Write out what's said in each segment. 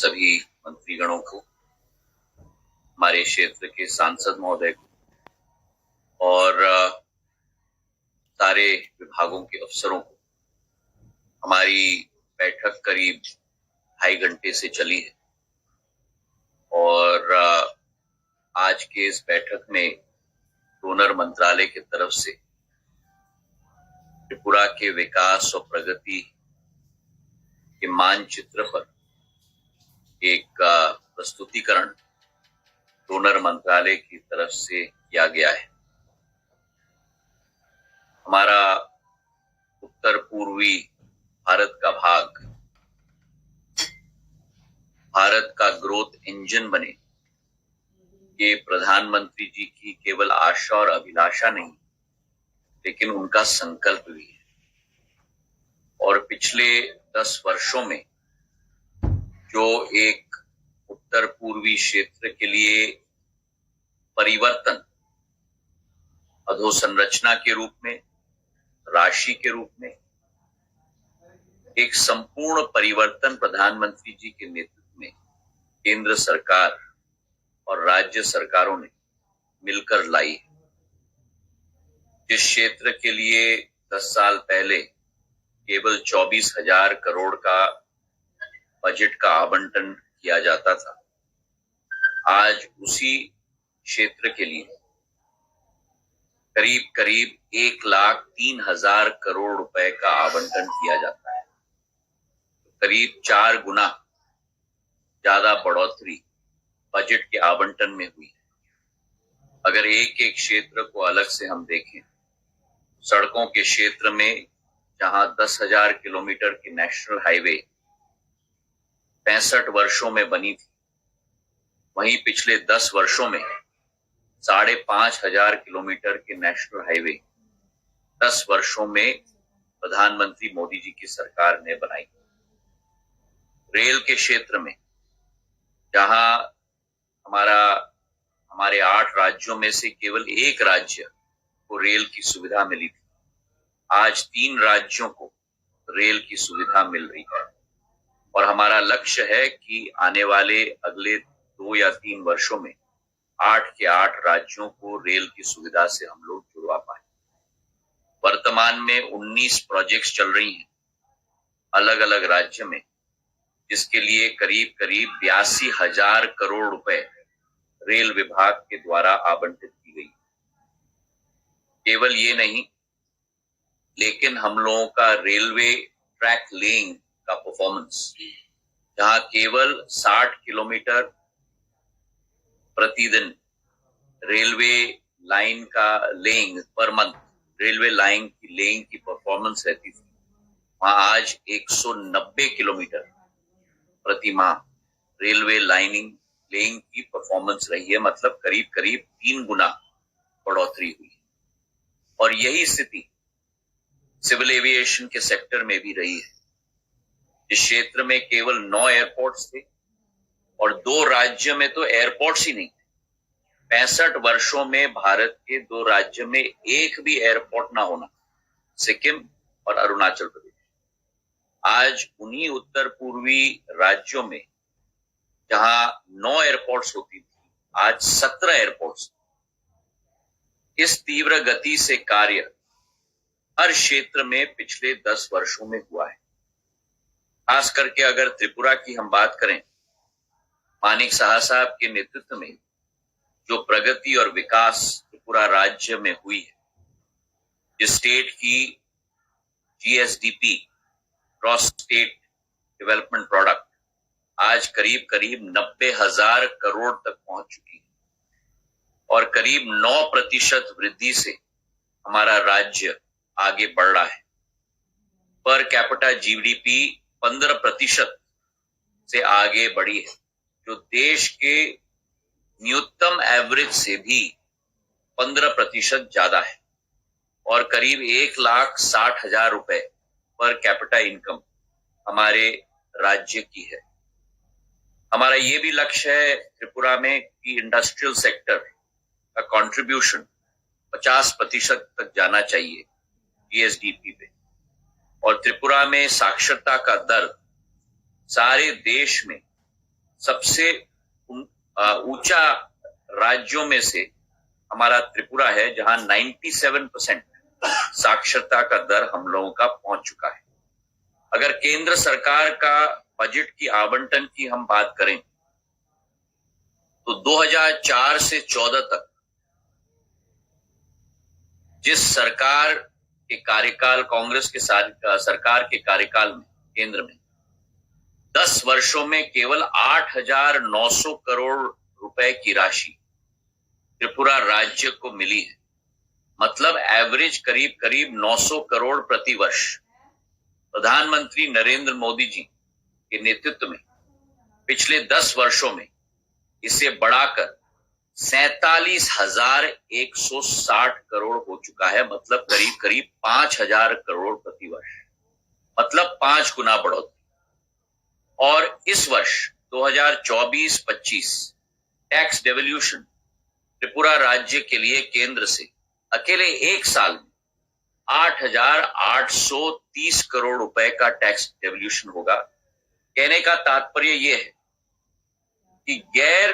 सभी मंत्रीगणों को, हमारे क्षेत्र के सांसद महोदय को और सारे विभागों के अफसरों को। हमारी बैठक करीब 2.5 घंटे से चली है और आज के इस बैठक में डोनर मंत्रालय की तरफ से त्रिपुरा के विकास और प्रगति के मानचित्र पर एक प्रस्तुतिकरण डोनर मंत्रालय की तरफ से किया गया है। हमारा उत्तर पूर्वी भारत का भाग भारत का ग्रोथ इंजन बने, ये प्रधानमंत्री जी की केवल आशा और अभिलाषा नहीं, लेकिन उनका संकल्प भी है। और पिछले 10 वर्षों में जो एक उत्तर पूर्वी क्षेत्र के लिए परिवर्तन अधोसंरचना के रूप में, राशि के रूप में, एक संपूर्ण परिवर्तन प्रधानमंत्री जी के नेतृत्व में केंद्र सरकार और राज्य सरकारों ने मिलकर लाई है। जिस क्षेत्र के लिए 10 साल पहले केवल 24,000 करोड़ का बजट का आवंटन किया जाता था, आज उसी क्षेत्र के लिए करीब करीब 1,03,000 करोड़ रुपए का आवंटन किया जाता है। करीब 4 गुना ज्यादा बढ़ोतरी बजट के आवंटन में हुई है। अगर एक एक क्षेत्र को अलग से हम देखें, सड़कों के क्षेत्र में जहां 10,000 किलोमीटर की नेशनल हाईवे 65 वर्षों में बनी थी, वहीं पिछले 10 वर्षों में 5,500 किलोमीटर की नेशनल हाईवे 10 वर्षों में प्रधानमंत्री मोदी जी की सरकार ने बनाई। रेल के क्षेत्र में जहां हमारे 8 राज्यों में से केवल एक राज्य को रेल की सुविधा मिली थी, आज 3 राज्यों को रेल की सुविधा मिल रही है। और हमारा लक्ष्य है कि आने वाले अगले 2 या 3 वर्षों में 8 के 8 राज्यों को रेल की सुविधा से हम लोग जुड़वा पाए। वर्तमान में 19 प्रोजेक्ट्स चल रही हैं अलग अलग राज्य में, जिसके लिए करीब करीब 82,000 करोड़ रुपए रेल विभाग के द्वारा आवंटित की गई। केवल ये नहीं, लेकिन हम लोगों का रेलवे ट्रैक लेइंग का परफॉर्मेंस, जहां केवल 60 किलोमीटर प्रतिदिन रेलवे लाइन का laying per month, railway line की लेइंग की परफॉर्मेंस रहती थी, वहां आज 190 किलोमीटर प्रति माह रेलवे लेइंग की परफॉर्मेंस रही है। मतलब करीब करीब 3 गुना बढ़ोतरी हुई है। और यही स्थिति सिविल एविएशन के सेक्टर में भी रही है। इस क्षेत्र में केवल 9 एयरपोर्ट्स थे और 2 राज्य में तो एयरपोर्ट्स ही नहीं थे। 65 वर्षों में भारत के 2 राज्य में एक भी एयरपोर्ट ना होना, सिक्किम और अरुणाचल प्रदेश। आज उन्हीं उत्तर पूर्वी राज्यों में जहां 9 एयरपोर्ट्स होती थी, आज 17 एयरपोर्ट्स। इस तीव्र गति से कार्य हर क्षेत्र में पिछले 10 वर्षों में हुआ है। खास करके अगर त्रिपुरा की हम बात करें, मानिक साहा साहब के नेतृत्व में जो प्रगति और विकास त्रिपुरा राज्य में हुई है, जिस स्टेट की GSDP, gross state development product, आज करीब करीब 90,000 करोड़ तक पहुंच चुकी है और करीब 9% वृद्धि से हमारा राज्य आगे बढ़ रहा है। पर कैपिटा जीडीपी 15% से आगे बढ़ी है, जो देश के न्यूनतम एवरेज से भी 15% ज्यादा है। और करीब 1,60,000 रुपए पर कैपिटा इनकम हमारे राज्य की है। हमारा ये भी लक्ष्य है त्रिपुरा में कि इंडस्ट्रियल सेक्टर का कंट्रीब्यूशन 50% तक जाना चाहिए जीएसडीपी पे। और त्रिपुरा में साक्षरता का दर सारे देश में सबसे ऊंचा राज्यों में से हमारा त्रिपुरा है, जहां 97% साक्षरता का दर हम लोगों का पहुंच चुका है। अगर केंद्र सरकार का बजट की आवंटन की हम बात करें तो 2004 से 14 तक जिस सरकार के कार्यकाल, कांग्रेस के सरकार के कार्यकाल में केंद्र में 10 वर्षों में केवल 8,900 करोड़ रुपए की राशि त्रिपुरा राज्य को मिली है। मतलब एवरेज करीब करीब 900 करोड़ प्रति वर्ष। प्रधानमंत्री नरेंद्र मोदी जी के नेतृत्व में पिछले 10 वर्षों में इसे बढ़ाकर 47,160 करोड़ हो चुका है। मतलब करीब करीब 5,000 करोड़ प्रति वर्ष, मतलब 5 गुना बढ़ोतरी। और इस वर्ष 2024-25 टैक्स डेवल्यूशन त्रिपुरा राज्य के लिए केंद्र से अकेले एक साल में 8,830 करोड़ रुपए का टैक्स डेवल्यूशन होगा। कहने का तात्पर्य यह है कि गैर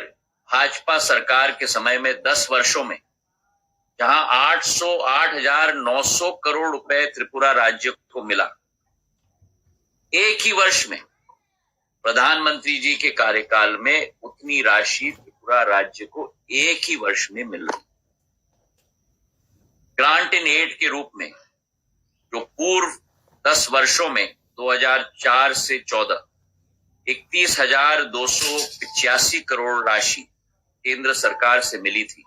भाजपा सरकार के समय में 10 वर्षों में जहां 8,900 करोड़ रुपए त्रिपुरा राज्य को मिला, एक ही वर्ष में प्रधानमंत्री जी के कार्यकाल में उतनी राशि त्रिपुरा राज्य को एक ही वर्ष में मिल रही। ग्रांट इन एड के रूप में जो पूर्व 10 वर्षों में 2004 से 14 31,285 करोड़ राशि केंद्र सरकार से मिली थी।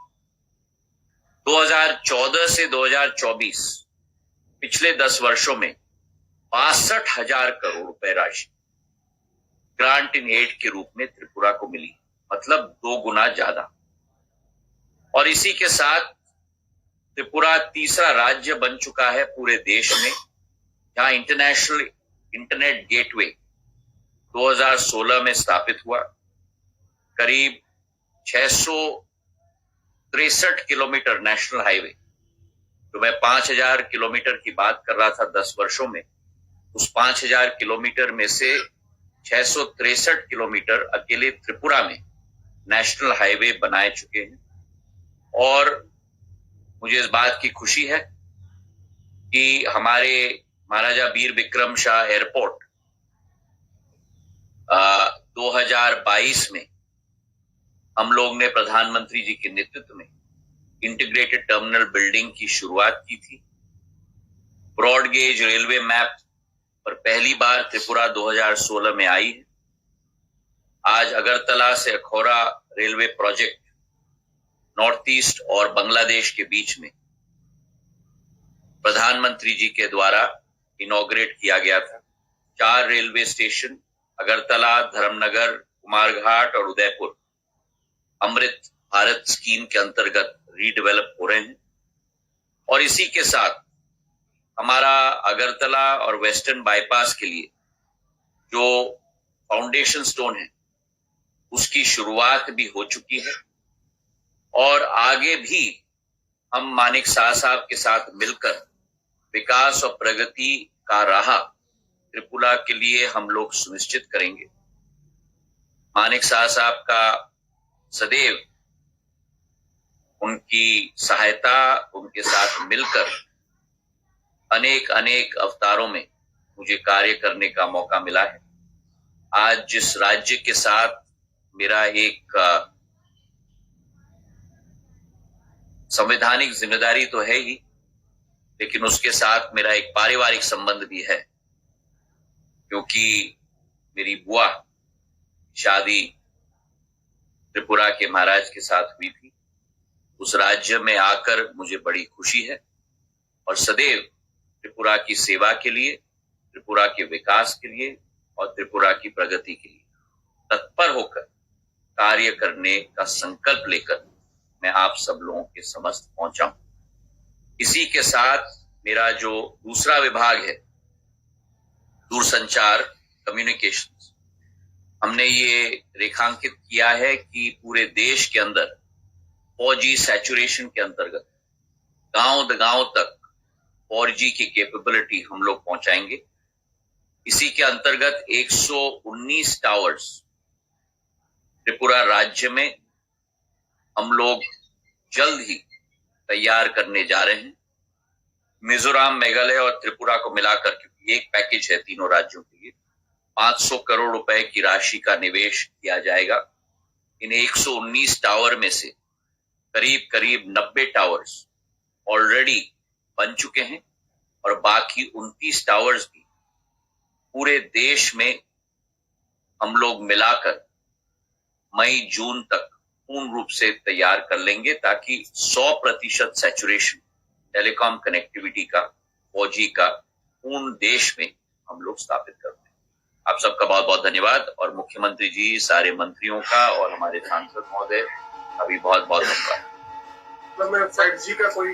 2014 से 2024 पिछले 10 वर्षों में 62,000 करोड़ रुपए राशि ग्रांट इन एड के रूप में त्रिपुरा को मिली, मतलब 2 गुना ज्यादा। और इसी के साथ त्रिपुरा तीसरा राज्य बन चुका है पूरे देश में जहां इंटरनेशनल इंटरनेट गेटवे 2016 में स्थापित हुआ। करीब 663 किलोमीटर नेशनल हाईवे, तो मैं 5,000 किलोमीटर की बात कर रहा था 10 वर्षों में, उस 5,000 किलोमीटर में से 663 किलोमीटर अकेले त्रिपुरा में नेशनल हाईवे बनाए चुके हैं। और मुझे इस बात की खुशी है कि हमारे महाराजा वीर विक्रम शाह एयरपोर्ट 2022 में हम लोग ने प्रधानमंत्री जी के नेतृत्व में इंटीग्रेटेड टर्मिनल बिल्डिंग की शुरुआत की थी। ब्रॉड गेज रेलवे मैप पर पहली बार त्रिपुरा 2016 में आई है। आज अगरतला से Akhaura railway project north east और बांग्लादेश के बीच में प्रधानमंत्री जी के द्वारा इनॉग्रेट किया गया था। 4 रेलवे स्टेशन अगरतला, धर्मनगर, कुमारघाट और उदयपुर अमृत भारत स्कीम के अंतर्गत रीडेवलप हो रहे हैं। और इसी के साथ हमारा अगरतला और वेस्टर्न बाईपास के लिए जो फाउंडेशन स्टोन है उसकी शुरुआत भी हो चुकी है। और आगे भी हम मानिक शाह साहब के साथ मिलकर विकास और प्रगति का राह त्रिपुरा के लिए हम लोग सुनिश्चित करेंगे। मानिक शाह साहब का सदैव उनकी सहायता, उनके साथ मिलकर अनेक अनेक अवतारों में मुझे कार्य करने का मौका मिला है। आज जिस राज्य के साथ मेरा एक संवैधानिक जिम्मेदारी तो है ही, लेकिन उसके साथ मेरा एक पारिवारिक संबंध भी है, क्योंकि मेरी बुआ शादी त्रिपुरा के महाराज के साथ हुई थी। उस राज्य में आकर मुझे बड़ी खुशी है और सदैव त्रिपुरा की सेवा के लिए, त्रिपुरा के विकास के लिए और त्रिपुरा की प्रगति के लिए तत्पर होकर कार्य करने का संकल्प लेकर मैं आप सब लोगों के समक्ष पहुंचा हूं। इसी के साथ मेरा जो दूसरा विभाग है, दूरसंचार कम्युनिकेशंस, हमने ये रेखांकित किया है कि पूरे देश के अंदर 4G सैचुरेशन के अंतर्गत गांव तक 4G की कैपेबिलिटी हम लोग पहुंचाएंगे। इसी के अंतर्गत 119 टावर्स त्रिपुरा राज्य में हम लोग जल्द ही तैयार करने जा रहे हैं। मिजोरम, मेघालय और त्रिपुरा को मिलाकर, क्योंकि एक पैकेज है तीनों राज्यों के लिए, 500 करोड़ रुपए की राशि का निवेश किया जाएगा। इन 119 टावर में से करीब करीब 90 टावर्स ऑलरेडी बन चुके हैं और बाकी 29 टावर्स भी पूरे देश में हम लोग मिलाकर मई जून तक पूर्ण रूप से तैयार कर लेंगे, ताकि 100% सैचुरेशन टेलीकॉम कनेक्टिविटी का, 4G का पूर्ण देश में हम लोग स्थापित कर दें। आप सबका बहुत बहुत धन्यवाद और मुख्यमंत्री जी, सारे मंत्रियों का और हमारे सांसद महोदय का भी बहुत बहुत धन्यवाद। 5G का कोई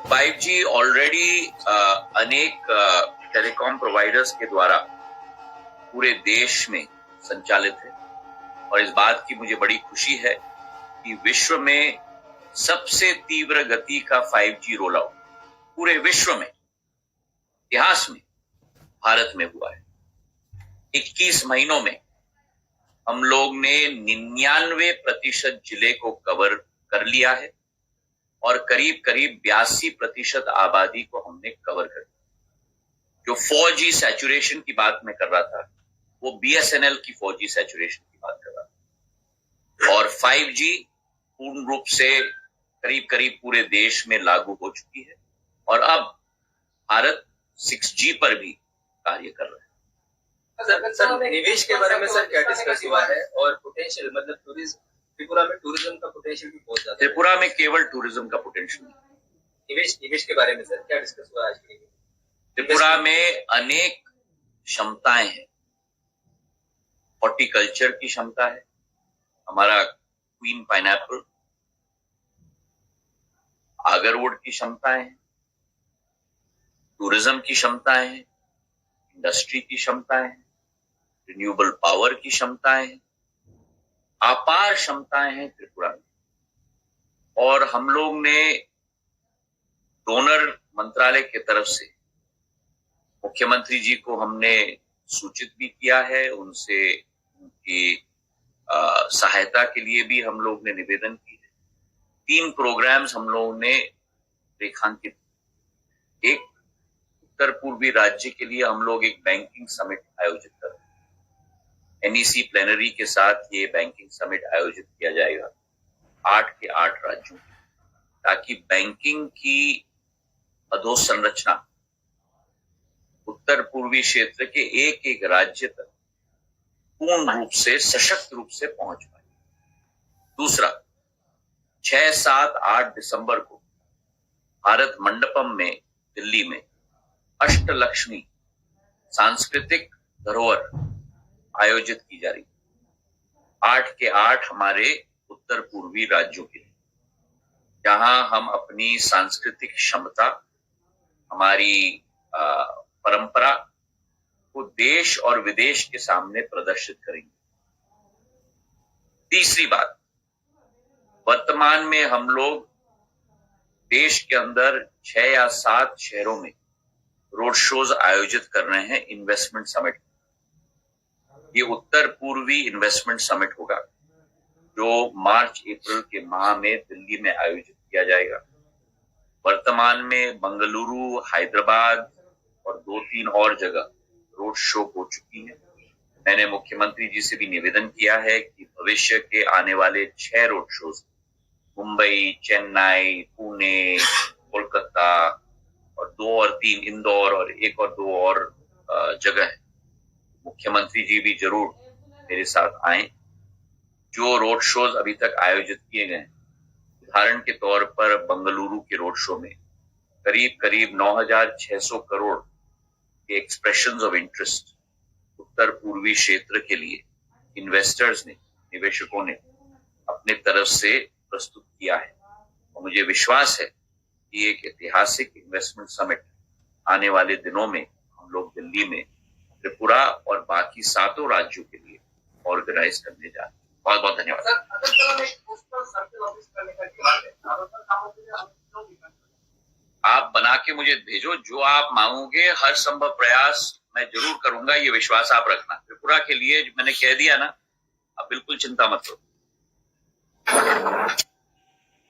5G ऑलरेडी अनेक टेलीकॉम प्रोवाइडर्स के द्वारा पूरे देश में संचालित है और इस बात की मुझे बड़ी खुशी है कि विश्व में सबसे तीव्र गति का 5G रोल आउट पूरे विश्व में, इतिहास में भारत में हुआ है। 21 महीनों में हम लोग ने 99% जिले को कवर कर लिया है और करीब करीब 82% आबादी को हमने कवर कर दिया। जो 4G सैचुरेशन की बात मैं कर रहा था, वो BSNL की 4G सैचुरेशन की बात कर रहा था और 5G पूर्ण रूप से करीब करीब पूरे देश में लागू हो चुकी है और अब भारत 6G पर भी कार्य कर रहा है। सर, निवेश के बारे में सर क्या डिस्कस हुआ है और पोटेंशियल, मतलब टूरिज्म, त्रिपुरा में टूरिज्म का पोटेंशियल भी बहुत ज्यादा है। त्रिपुरा में केवल टूरिज्म का पोटेंशियल नहीं, निवेश के बारे में सर क्या डिस्कस हुआ आज के लिए? त्रिपुरा में अनेक क्षमताएं हैं। हॉर्टिकल्चर की क्षमता है, हमारा क्वीन पाइनएप्पल, आगरवुड की क्षमताएं हैं, टूरिज्म की क्षमताएं हैं, इंडस्ट्री की क्षमताएं हैं, रिन्यूएबल पावर की क्षमताएं हैं, अपार क्षमताएं हैं त्रिपुरा में। और हम लोग ने डोनर मंत्रालय की तरफ से मुख्यमंत्री जी को हमने सूचित भी किया है, उनसे उनकी सहायता के लिए भी हम लोग ने निवेदन की है। 3 प्रोग्राम्स हम लोगों ने रेखांकित। एक, उत्तर पूर्वी राज्य के लिए हम लोग एक बैंकिंग समिट आयोजित कर रहे हैं। NEC प्लेनरी के साथ ये बैंकिंग समिट आयोजित किया जाएगा 8 के 8 राज्यों में, ताकि बैंकिंग की अधोसंरचना उत्तर पूर्वी क्षेत्र के एक एक राज्य तक पूर्ण रूप से, सशक्त रूप से पहुंच पाए। दूसरा, 6, 7, 8 दिसंबर को भारत मंडपम में दिल्ली में अष्टलक्ष्मी सांस्कृतिक धरोहर आयोजित की जा रही है। 8 के 8 हमारे उत्तर पूर्वी राज्यों के लिए, जहां हम अपनी सांस्कृतिक क्षमता, हमारी परंपरा को देश और विदेश के सामने प्रदर्शित करेंगे। तीसरी बात, वर्तमान में हम लोग देश के अंदर 6 या 7 शहरों में रोड शोज आयोजित कर रहे हैं इन्वेस्टमेंट समिट। ये उत्तर पूर्वी इन्वेस्टमेंट समिट होगा जो मार्च अप्रैल के माह में दिल्ली में आयोजित किया जाएगा। वर्तमान में बंगलुरु, हैदराबाद और 2-3 और जगह रोड शो हो चुकी है। मैंने मुख्यमंत्री जी से भी निवेदन किया है कि भविष्य के आने वाले 6 रोड शोज, मुंबई, चेन्नई, पुणे, कोलकाता और 2 और 3 इंदौर और 1 और 2 और जगह है, मुख्यमंत्री जी भी जरूर मेरे साथ आए। जो रोड शोज अभी तक आयोजित किए गए, उदाहरण के तौर पर बंगलुरु के रोड शो में करीब करीब 9,600 करोड़ के एक्सप्रेशंस ऑफ इंटरेस्ट उत्तर पूर्वी क्षेत्र के लिए इन्वेस्टर्स ने, निवेशकों ने अपने तरफ से प्रस्तुत किया है और मुझे विश्वास है कि एक ऐतिहासिक इन्वेस्टमेंट समिट आने वाले दिनों में हम लोग दिल्ली में त्रिपुरा और बाकी 7 राज्यों के लिए ऑर्गेनाइज करने जा रहे हैं। बहुत बहुत धन्यवाद। आप बना के मुझे भेजो, जो आप मांगोगे हर संभव प्रयास मैं जरूर करूंगा, ये विश्वास आप रखना। त्रिपुरा के लिए मैंने कह दिया ना आप बिल्कुल चिंता मत करो।